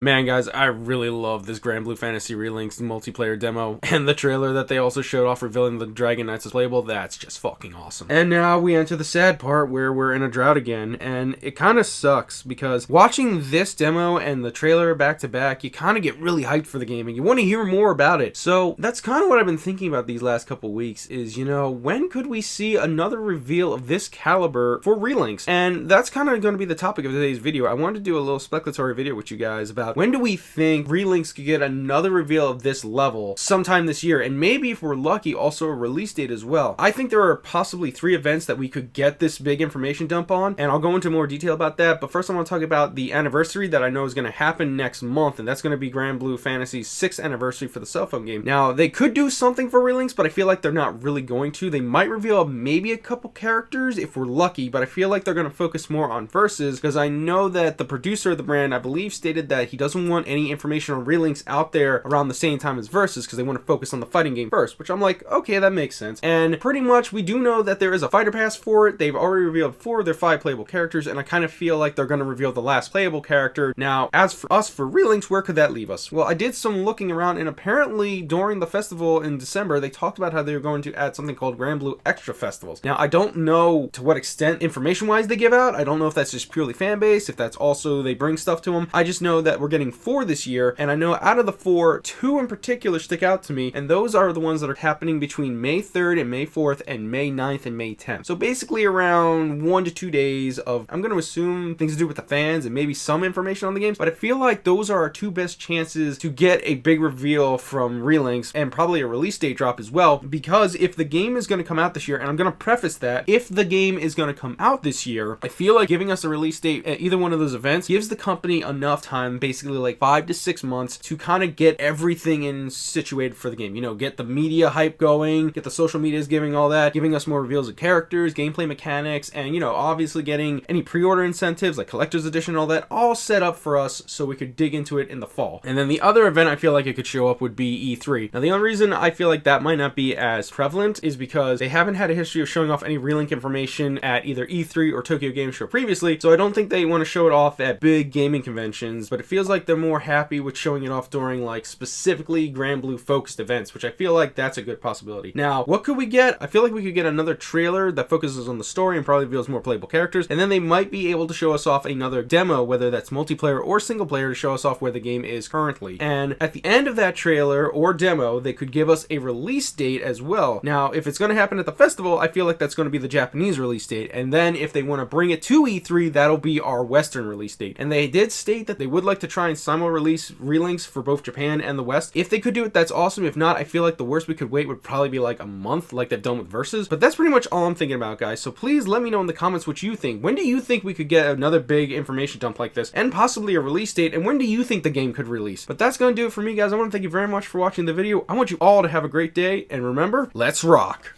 Man, guys, I really love this GranBlue Fantasy Relink's multiplayer demo, and the trailer that they also showed off revealing the Dragon Knights as playable. That's just fucking awesome. And now we enter the sad part where we're in a drought again, and it kind of sucks because watching this demo and the trailer back to back, you kind of get really hyped for the game and you want to hear more about it. So that's kind of what I've been thinking about these last couple weeks is, when could we see another reveal of this caliber for Relinks? And that's kind of going to be the topic of today's video. I wanted to do a little speculatory video with you guys about when do we think Relinks could get another reveal of this level sometime this year, and maybe if we're lucky also a release date as well. I think there are possibly 3 events that we could get this big information dump on, and I'll go into more detail about that, but first I want to talk about the anniversary that I know is going to happen next month, and that's going to be GranBlue Fantasy's 6th anniversary for the cell phone game. Now, they could do something for Relinks, but I feel like they're not really going to. They might reveal maybe a couple characters if we're lucky, but I feel like they're going to focus more on verses, because I know that the producer of the brand, I believe, stated that he doesn't want any information on Relinks out there around the same time as versus, because they want to focus on the fighting game first, which I'm like, okay, that makes sense. And pretty much we do know that there is a fighter pass for it. They've already revealed 4 of their 5 playable characters, and I kind of feel like they're going to reveal the last playable character. Now, as for us for Relinks, where could that leave us? Well, I did some looking around, and apparently during the festival in December, they talked about how they were going to add something called GranBlue Extra Festivals. Now, I don't know to what extent information-wise they give out. I don't know if that's just purely fan-based, if that's also they bring stuff to them. I just know that we're getting 4 this year, and I know out of the 4, 2 in particular stick out to me, and those are the ones that are happening between May 3rd and May 4th and May 9th and May 10th. So basically around 1 to 2 days of, I'm going to assume, things to do with the fans and maybe some information on the games, but I feel like those are our 2 best chances to get a big reveal from Relinks, and probably a release date drop as well, because if the game is going to come out this year, and I'm going to preface that, if the game is going to come out this year, I feel like giving us a release date at either one of those events gives the company enough time, basically like 5 to 6 months, to kind of get everything in situated for the game. Get the media hype going, get the social medias giving all that, giving us more reveals of characters, gameplay mechanics, and obviously getting any pre-order incentives like collector's edition, all that, all set up for us so we could dig into it in the fall. And then the other event I feel like it could show up would be E3. Now, the only reason I feel like that might not be as prevalent is because they haven't had a history of showing off any Relink information at either E3 or Tokyo Game Show previously, so I don't think they want to show it off at big gaming conventions, but it feels like they're more happy with showing it off during like specifically GranBlue focused events, which I feel like that's a good possibility. Now, what could we get? I feel like we could get another trailer that focuses on the story and probably reveals more playable characters, and then they might be able to show us off another demo, whether that's multiplayer or single player, to show us off where the game is currently. And at the end of that trailer or demo, they could give us a release date as well. Now, if it's going to happen at the festival, I feel like that's going to be the Japanese release date, and then if they want to bring it to E3, that'll be our Western release date. And they did state that they would like to try and simul-release Relinks for both Japan and the West. If they could do it, that's awesome. If not, I feel like the worst we could wait would probably be like a month, like they've done with Versus. But that's pretty much all I'm thinking about, guys. So please let me know in the comments what you think. When do you think we could get another big information dump like this, and possibly a release date, and when do you think the game could release? But that's going to do it for me, guys. I want to thank you very much for watching the video. I want you all to have a great day, and remember, let's rock!